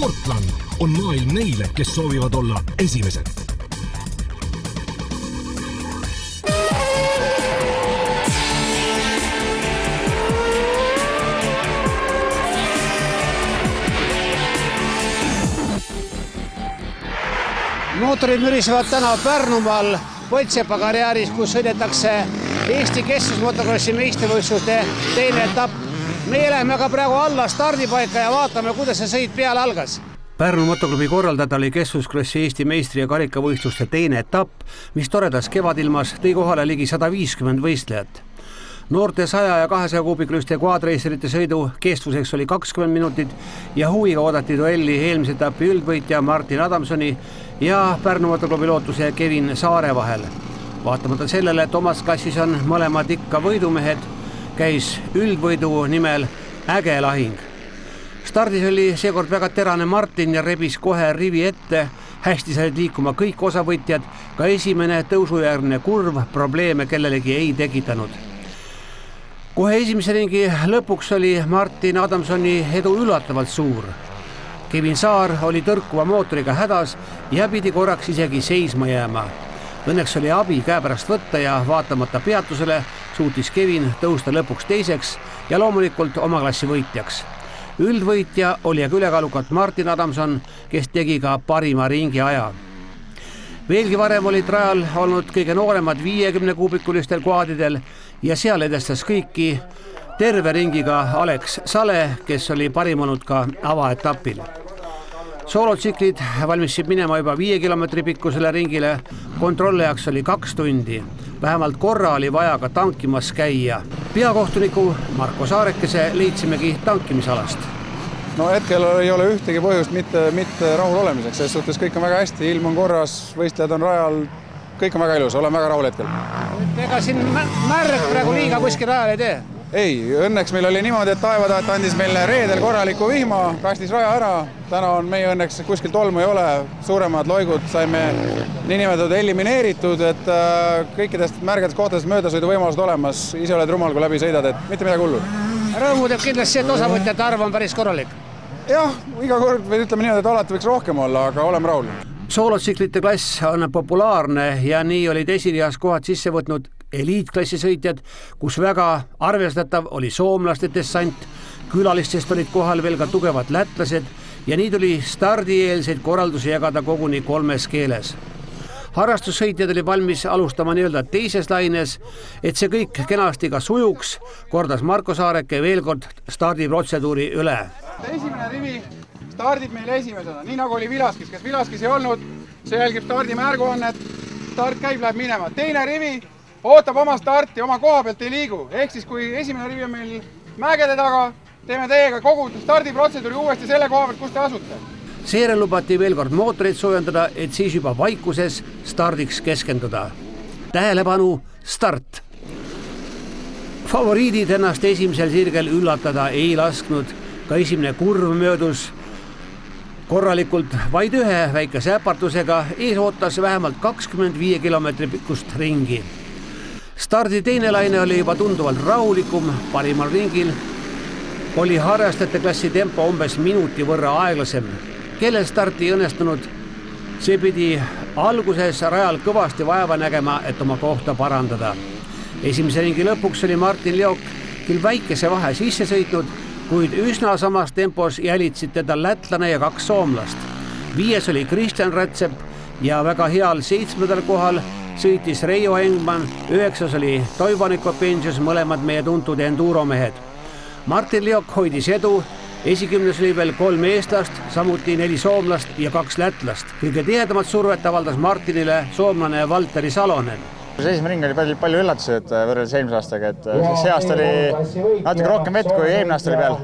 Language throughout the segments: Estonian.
Sportland on maailm neile, kes soovivad olla esimesed. Mootorid mürisevad täna Pärnumaal Põltsepa karjääris, kus sõidetakse Eesti kestvusmotokrossi meistrivõistluste teine etapp. Meie läheme aga praegu alla stardipaika ja vaatame, kuidas see sõit peale algas. Pärnu motoklubi korraldada oli kestvuskrossi Eesti meistri- ja karikavõistluste teine etapp, mis toredas kevadilmas tõi kohale ligi 150 võistlejat. Noorte 100 ja 200 kuubikuliste quadreiserite sõidu kestvuseks oli 20 minutit ja huviga oodati duelli eelmise etapi üldvõitja Martin Adamsoni ja Pärnu motoklubi lootuse Kevin Saare vahel. Vaatamata sellele, et omas klassis on mõlemad ikka võidumehed, käis üldvõidu nimel äge lahing. Stardis oli seekord väga terane Martin ja rebis kohe rivi ette, hästi said liikuma kõik osavõtjad, ka esimene tõusujärgne kurv probleeme kellelegi ei tekitanud. Kohe esimese ringi lõpuks oli Martin Adamsoni edu üllatavalt suur. Kevin Saar oli tõrkuva mootoriga hädas ja pidi korraks isegi seisma jääma. Õnneks oli abi käepärast võtta ja vaatamata peatusele suutis Kevin tõusta lõpuks teiseks ja loomulikult oma klassi võitjaks. Üldvõitja oli aga ülekaalukalt Martin Adamson, kes tegi ka parima ringi aja. Veelgi varem olid rajal olnud kõige nooremad 50 kuubikulistel quadidel ja seal edestas kõiki terve ringiga Alex Sale, kes oli parim olnud ka avaetapil. Soolotsiklid valmisid minema juba 5 kilomeetri pikkusele ringile, kontrollijaks oli 2 tundi. Vähemalt korra oli vaja ka tankimas käia. Peakohtuniku Marko Saarekese leidsimegi tankimisalast. No hetkel ei ole ühtegi põhjust mitte rahul olemiseks, selles suhtes kõik on väga hästi, ilm on korras, võistlejad on rajal, kõik on väga ilus, olen väga rahul hetkel. Ega siin märg praegu liiga kuskil rajal ei tee? Ei, õnneks meil oli niimoodi, et taevataat andis meile reedel korraliku vihma, kastis raja ära, täna on meie õnneks kuskil tolmu ei ole, suuremad loigud saime niinimetatud elimineeritud, et kõikidest märgedest kohtadest möödasõidu võimalused olemas, ise oled rumal, kui läbi sõidad, et mitte midagi hullu. Rõõmu teeb kindlasti see, et osavõtjate arv on päris korralik. Jah, iga kord või ütleme niimoodi, et alati võiks rohkem olla, aga oleme rahul. Soolotsiklite klass on populaarne ja nii olid esirihas kohad sisse võtnud eliitklassi sõitjad, kus väga arvestatav oli soomlaste dessant, külalistest olid kohal veel ka tugevad lätlased ja nii tuli stardieelseid korraldusi jagada koguni 3 keeles. Harrastussõitjad oli valmis alustama nii-öelda teises laines, et see kõik kenasti ka sujuks, kordas Marko Saareke veel kord stardiprotseduuri üle. Esimene rivi stardib meil esimesena, nii nagu oli Vilaskis, kes Vilaskis ei olnud, see jälgib stardi märguannet, start käib, läheb minema. Teine rivi ootab oma starti, oma koha pealt ei liigu, ehk siis kui esimene rivi on meil mägede taga, teeme teiega kogu stardiprotseduuri uuesti selle koha pealt, kus te asute. Seejärel lubati veel kord mootoreid soojendada, et siis juba vaikuses stardiks keskenduda. Tähelepanu, start! Favoriidid ennast esimesel sirgel üllatada ei lasknud, ka esimene kurv möödus korralikult vaid ühe väikese äpartusega, ees ootas vähemalt 25 kilomeetri pikkust ringi. Stardi teine laine oli juba tunduvalt rahulikum, parimal ringil oli harrastajate klassi tempo umbes minuti võrra aeglasem. Kellel starti ei õnnestunud, see pidi alguses rajal kõvasti vaeva nägema, et oma kohta parandada. Esimese ringi lõpuks oli Martin Liok küll väikese vahe sisse sõitnud, kuid üsna samas tempos jälitsid teda lätlane ja 2 soomlast. 5 oli Kristjan Rätsep ja väga heal 7. kohal sõitis Reijo Engman, 9 oli Toivaniko Pensius, mõlemad meie tuntud enduromehed. Martin Liok hoidis edu, esikümnes oli veel 3 eestlast, samuti 4 soomlast ja 2 lätlast. Kõige tihedamat survet avaldas Martinile soomlane Valteri Salonen. Esimene ring oli palju üllatused võrreldes eelmise aastaga, et see aasta oli natuke rohkem vett kui eelmine aasta oli peal.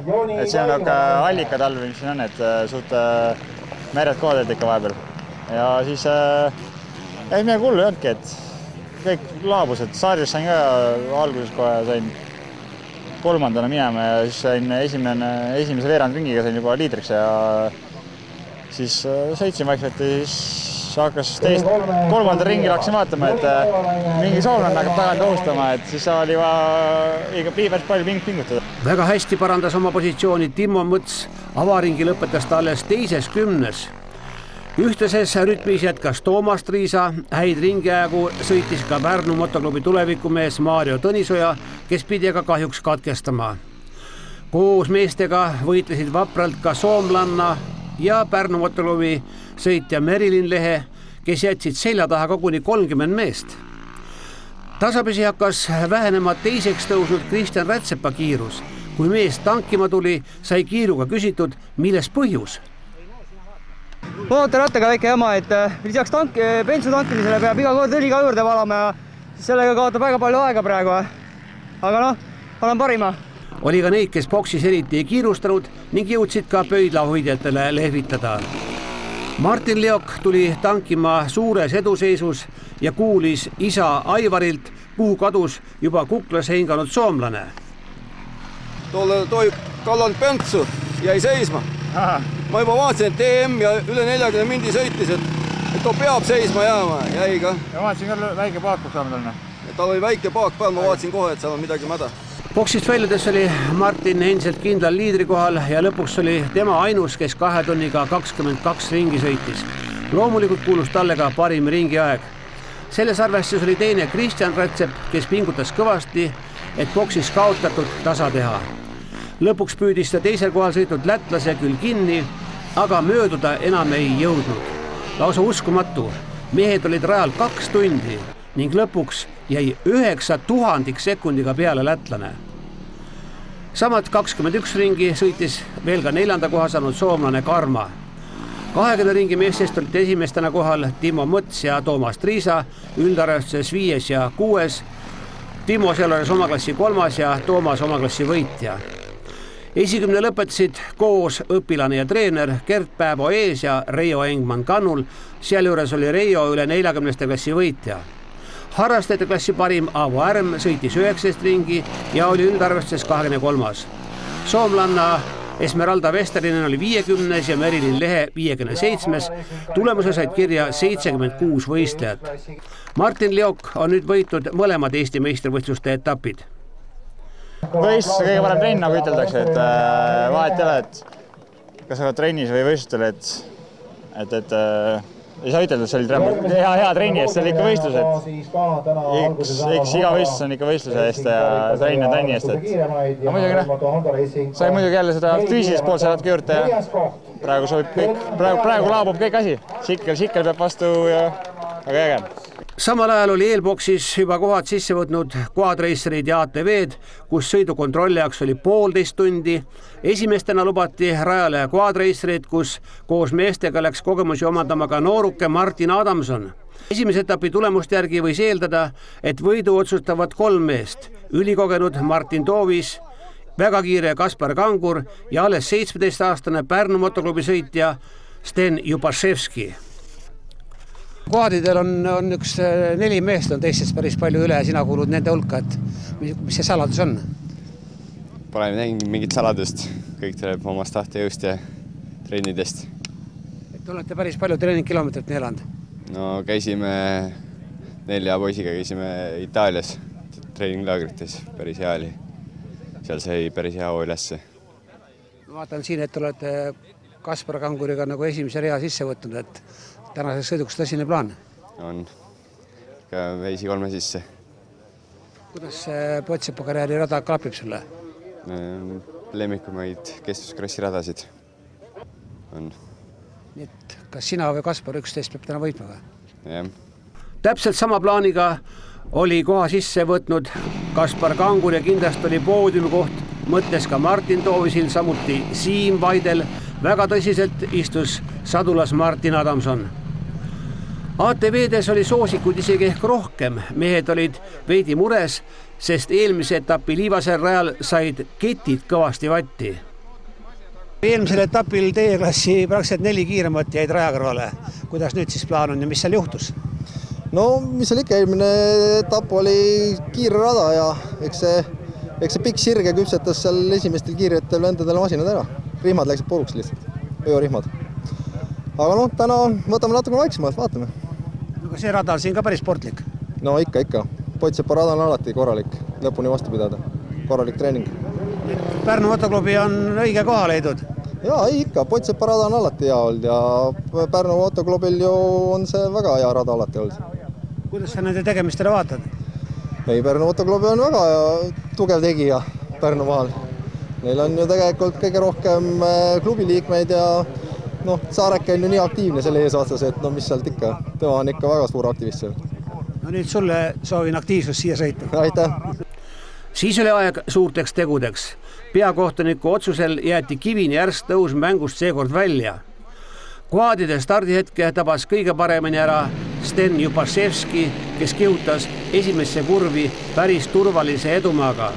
Et see on allikad all, mis siin on, et suht määred kohad ikka vahepeal. Ja siis ei midagi hullu ei olnudki, et kõik laabus, et Saarjas sain ka alguses kohe sain 3. minema ja siis sain esimese veerandringiga sain juba liidriks ja siis sõitsin vaikselt ja siis hakkas kolmanda ringi hakkasin vaatama, et mingi soomlane hakkab tagant ohustama, et siis oli päris palju pingutada. Väga hästi parandas oma positsiooni Timo Mõts, avaringi lõpetas ta alles 2. 10. Ühtlases rütmis jätkas Toomas Triisa, häid ringiaegu sõitis ka Pärnu motoklubi tulevikumees Maarjo Tõnisoja, kes pidi aga kahjuks katkestama. Koos meestega võitlesid vapralt ka soomlanna ja Pärnu motoklubi sõitja Merilin Lehe, kes jätsid selja taha koguni 30 meest. Tasapisi hakkas vähenema teiseks tõusnud Kristjan Rätsepa kiirus. Kui mees tankima tuli, sai kiiruga küsitud, milles põhjus. Mootorrattaga väike jama, et lisaks bensu tankimisele peab iga kord õli ka juurde valama ja sellega kaotab väga palju aega praegu. Aga olen parima. Oli ka neid, kes boksis eriti ei kiirustanud ning jõudsid ka pöidlahoidjatele lehvitada. Martin Leok tuli tankima suures eduseisus ja kuulis isa Aivarilt, kuhu kadus juba kuklas hinganud soomlane. Toi kallanud bensu jäi seisma. Ma juba vaatasin, et TM ja üle 40 mindi sõitis, et too peab seisma jääma. Jäi ka. Ja vaatasin ka väike paak, kus saanud. Tal oli väike paak peal, ma vaatasin kohe, et seal on midagi mäda. Boksist väljudes oli Martin endiselt kindlal liidri kohal ja lõpuks oli tema ainus, kes 2 tunniga 22 ringi sõitis. Loomulikult kuulus talle ka parim ringiaeg. Selles arvestus oli teine Kristjan Rätsep, kes pingutas kõvasti, et boksis kaotatud tasa teha. Lõpuks püüdis ta teisel kohal sõitnud lätlase küll kinni, aga mööduda enam ei jõudnud. Lausa uskumatu. Mehed olid rajal 2 tundi ning lõpuks jäi 9/1000 sekundiga peale lätlane. Samad 21 ringi sõitis veel ka 4. koha saanud soomlane Karma. 20 ringi meestest olid esimestena kohal Timo Mõts ja Toomas Triisa, üldarvestuses 5. ja 6. Timo sealjuures oma klassi 3. ja Toomas oma klassi võitja. Esikümne lõpetasid koos õpilane ja treener Gert Pääbo ees ja Reijo Engman kannul, sealjuures oli Reijo üle 40. klassi võitja. Harrastajate klassi parim Aavo Ärm sõitis 9. ringi ja oli üldarvestuses 23. Soomlanna Esmeralda Vesterinen oli 50. ja Merilin Lehe 57. Tulemuse said kirja 76 võistlejat. Martin Leok on nüüd võitnud mõlemad Eesti meistrivõistluste etapid. Võistlus kõige parem trenn, nagu üteldakse, et vahet ei ole, et kas oled trennis või võistlustel, et ei saa ütelda, et see oli hea trenni eest, see oli ikka võistlus, et iga võistlus on ikka võistluse eest ja trenn on trenni eest, et sai muidugi jälle seda füüsilist poolt seal natuke juurde ja praegu laabub kõik asi, Sikkel peab vastu ja väga äge. Samal ajal oli eelboksis juba kohad sisse võtnud quadreicerid ja ATV-d, kus sõidukontrollijaks oli 1,5 tundi. Esimestena lubati rajale quadreicerid, kus koos meestega läks kogemusi omandama ka nooruke Martin Adamson. Esimese etapi tulemuste järgi võis eeldada, et võidu otsustavad 3 meest. Ülikogenud Martin Toovis, väga kiire Kaspar Kangur ja alles 17-aastane Pärnu motoklubi sõitja Sten Jubaševski. Kohadidel on üks 4 meest on teistest päris palju üle ja sina kuulud nende hulka, et mis see saladus on? Pole näinud mingit saladust, kõik tuleb omast tahtejõust ja trennidest. Et olete päris palju treeningkilomeetrit neelanud? No käisime 4 poisiga, käisime Itaalias treeninglaagrites, päris hea oli. Seal sai päris hea hoo ülesse. Ma vaatan siin, et olete Kaspar Kanguriga nagu esimese rea sisse võtnud, et tänaseks sõiduks tõsine plaan? On. Ka veisi 3 sisse. Kuidas Potsepa karjääri rada klapib sulle? Lemmikumaid kestvuskrossi radasid on. Nii et kas sina või Kaspar 11 peab täna võitma või? Jah. Täpselt sama plaaniga oli koha sisse võtnud Kaspar Kangur ja kindlasti oli poodiumi koht mõttes ka Martin Toovisil, samuti Siim Vaidel. Väga tõsiselt istus sadulas Martin Adamson. ATV-des oli soosikuid isegi ehk rohkem. Mehed olid veidi mures, sest eelmise etapi liivasel rajal said ketid kõvasti vatti. Eelmisel etapil teie klassi praktiliselt 4 kiiremat jäid raja kõrvale. Kuidas nüüd siis plaan on ja mis seal juhtus? No, mis seal ikka, eelmine etapp oli kiire rada ja eks see pikk sirge küpsetas seal esimestel kiiretel vendadel masinad ära. Rihmad läksid puruks lihtsalt, öörihmad. aga noh, täna võtame natuke vaiksemalt, vaatame. Aga see rada on siin ka päris sportlik? No ikka. Poitsepa rada on alati korralik, lõpuni vastu pidada. Korralik treening. Pärnu motoklubi on õige koha leidnud? Jaa, ikka. Poitsepa rada on alati hea olnud ja Pärnu motoklubil ju on see väga hea rada alati olnud. Kuidas sa nende tegemistele vaatad? Ei, Pärnu motoklubi on väga tugev tegija Pärnu maal. Neil on ju tegelikult kõige rohkem klubiliikmeid ja Saareke on ju nii aktiivne selle eesotsas, et mis sealt ikka. Tema on ikka väga suur aktivist seal. No nüüd sulle soovin aktiivsust siia sõitu. Aitäh! Siis oli aeg suurteks tegudeks. Peakohtuniku otsusel jäeti Kivini järsk tõus mängust seekord välja. Kvaadide stardihetke tabas kõige paremini ära Sten Jupaševski, kes kihutas esimesse kurvi päris turvalise edumaaga.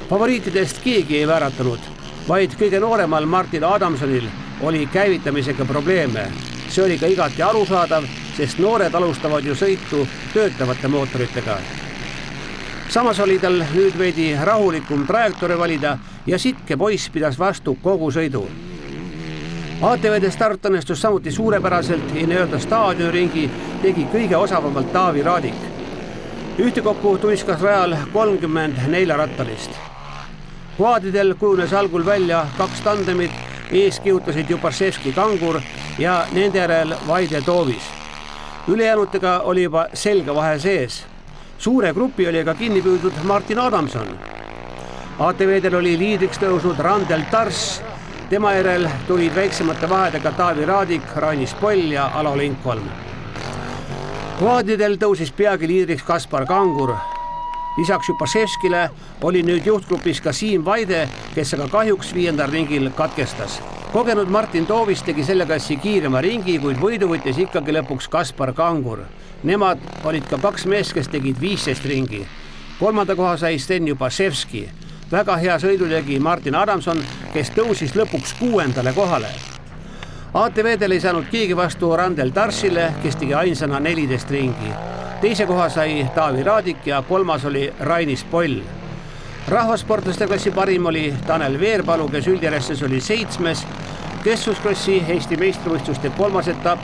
Favoriitidest keegi ei vääratanud, vaid kõige nooremal Martin Adamsonil oli käivitamisega probleeme. See oli ka igati arusaadav, sest noored alustavad ju sõitu töötavate mootoritega. Samas oli tal nüüd veidi rahulikum trajektoori valida ja sitke poiss pidas vastu kogu sõidu. ATVD start õnnestus samuti suurepäraselt ja nii-öelda staadioniringi tegi kõige osavamalt Taavi Raadik. Ühtekokku tuiskas rajal 34 rattalist. Kvaadidel kujunes algul välja 2 tandemit, ees kihutasid Jupaševski Kangur ja nende järel Vaide Toovis. Ülejäänutega oli juba selge vahe sees. Suure grupi oli ka kinni püüdnud Martin Adamson. ATVdel oli liidriks tõusnud Randel Tars, tema järel tulid väiksemate vahedega Taavi Raadik, Rainis Poll ja Alo Linkholm. Kvaadidel tõusis peagi liidriks Kaspar Kangur. Lisaks Jupaševskile oli nüüd juhtgrupis ka Siim Vaide, kes aga kahjuks 5. ringil katkestas. Kogenud Martin Toovis tegi selle kassi kiirema ringi, kuid võidu võttis ikkagi lõpuks Kaspar Kangur. Nemad olid ka 2 meest, kes tegid 15 ringi. 3. koha sai Sten Jupaševski. Väga hea sõidu tegi Martin Adamson, kes tõusis lõpuks 6. kohale. ATVdel ei saanud keegi vastu Randel Tarsile, kes tegi ainsana 14 ringi. Teise koha sai Taavi Raadik ja 3. oli Rainis Poll. Rahvasportlaste klassi parim oli Tanel Veerpalu, kes üldjärjestes oli 7. Keskusklossi Eesti meistrivõistluste 3. etapp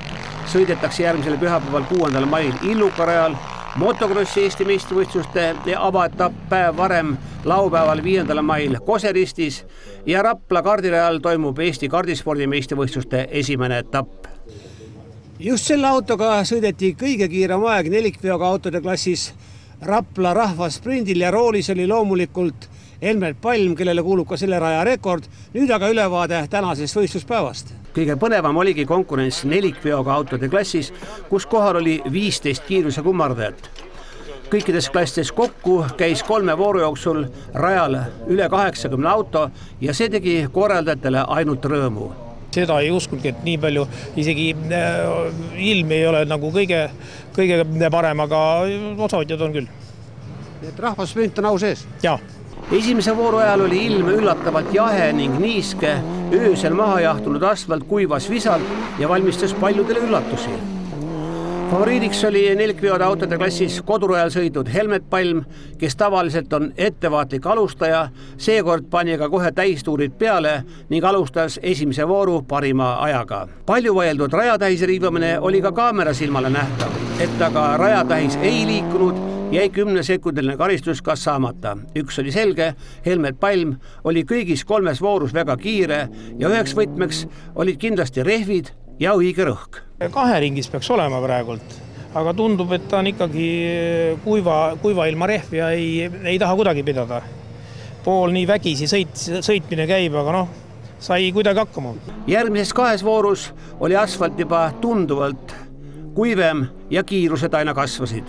sõidetakse järgmisel pühapäeval 6. mail Illuka rajal. Motokrossi Eesti meistrivõistluste avaetapp päev varem laupäeval 5. mail Koseristis ja Rapla kardirajal toimub Eesti kardispordi meistrivõistluste 1. etapp. Just selle autoga sõideti kõige kiirem aeg nelikveoga autode klassis Rapla rahvasprindil ja roolis oli loomulikult Helmet Palm, kellele kuulub ka selle raja rekord. Nüüd aga ülevaade tänasest võistluspäevast. Kõige põnevam oligi konkurents nelikveoga autode klassis, kus kohal oli 15 kiiruse kummardajat. Kõikides klassides kokku käis 3 vooru jooksul rajal üle 80 auto ja see tegi korraldajatele ainult rõõmu. Seda ei uskunudki, et nii palju, isegi ilm ei ole nagu kõige parem, aga osavõtjad on küll. Et rahvasprint on au sees? Jaa. Esimese vooru ajal oli ilm üllatavalt jahe ning niiske, öösel maha jahtunud asfalt kuivas visalt ja valmistas paljudele üllatusi. Favoriidiks oli nelikveode autode klassis kodurajal sõidnud Helmet Palm, kes tavaliselt on ettevaatlik alustaja, seekord pani ka kohe täistuurid peale ning alustas esimese vooru parima ajaga. Palju vaieldud rajatähise riivamine oli ka kaamera silmale nähtav, et aga rajatähis ei liikunud, jäi 10-sekundiline karistus ka saamata. Üks oli selge, Helmet Palm oli kõigis 3 voorus väga kiire ja üheks võtmeks olid kindlasti rehvid ja õige rõhk. 2 ringis peaks olema praegult, aga tundub, et ta on ikkagi kuiva ilma rehvi ja ei taha kuidagi pidada. Pool nii vägisi sõitmine käib, aga sai kuidagi hakkama. Järgmises 2 voorus oli asfalt juba tunduvalt kuivem ja kiirused aina kasvasid.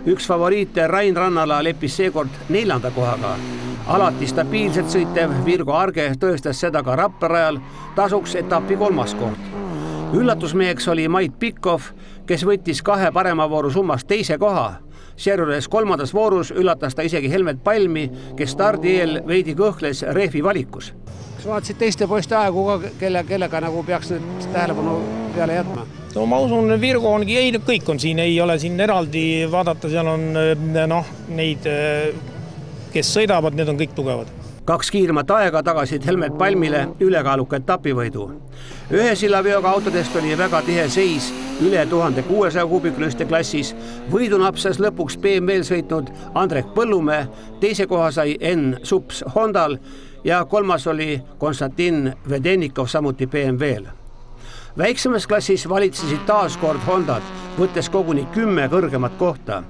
Üks favoriite Rain Rannala leppis seekord 4. kohaga. Alati stabiilselt sõitev Virgo Arge tõestas seda ka Rapla rajal, tasuks etapi 3. koht. Üllatusmeheks oli Mait Pikov, kes võttis 2 parema vooru summas 2. koha. Seejuures 3. voorus üllatas ta isegi Helmet Palmi, kes stardi eel veidi kõhkles rehvi valikus. Kas vaatasid teiste poiste aegu ka, kellega nagu peaks nüüd tähelepanu peale jätma? No ma usun, Virgo ongi, kõik on siin, ei ole siin eraldi vaadata, seal on neid, kes sõidavad, need on kõik tugevad. 2 kiiremat aega tagasid Helmet Palmile ülekaaluka etapivõidu. Ühe sillaveoga autodest oli väga tihe seis üle 1600 kuubiklüste klassis. Võidu napsas lõpuks BMW sõitnud Andrek Põllumäe, teise koha sai N. Sups Hondal ja 3. oli Konstantin Vedenikov samuti BMW-l. Väiksemas klassis valitsesid taas kord Hondad, võttes koguni 10 kõrgemat kohta.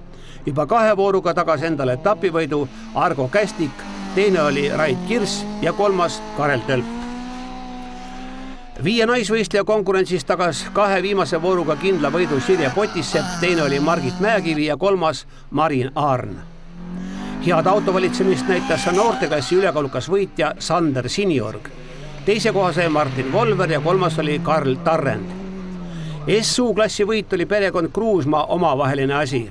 Juba 2 vooruga tagas endale etapivõidu Argo Kästik, teine oli Rait Kirs ja 3. Karel Tölp. 5 naisvõistleja konkurentsis tagas 2 viimase vooruga kindla võidu Sirje Potissepp, teine oli Margit Mäekivi ja 3. Marin Aarn. Head autovalitsemist näitas noorteklassi ülekaalukas võitja Sander Siniorg. Teise koha sai Martin Volver ja 3. oli Karl Tarrend. SU klassi võit oli perekond Kruusmaa omavaheline asi.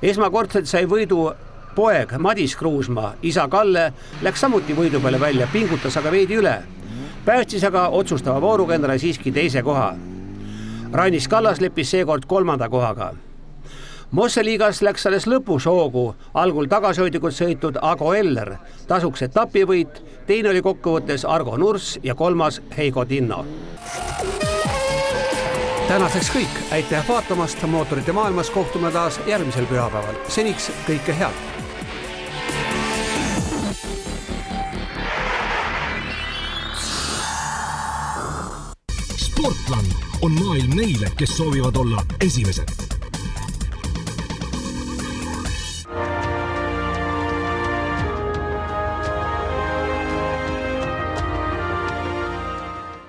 Esmakordselt sai võidu poeg Madis Kruusmaa, isa Kalle läks samuti võidu peale välja, pingutas aga veidi üle. Päästis aga otsustava vooruga endale siiski teise koha. Rainis Kallas leppis seekord 3. kohaga. Mosse liigas läks alles lõpus hoogu, algul tagasihoidlikult sõitud Ago Eller, tasuks etapivõit, teine oli kokkuvõttes Argo Nurs ja 3. Heigo Tinno. Tänaseks kõik, aitäh vaatamast, mootorite maailmas kohtume taas järgmisel pühapäeval. Seniks kõike head! Sportland on maailm neile, kes soovivad olla esimesed.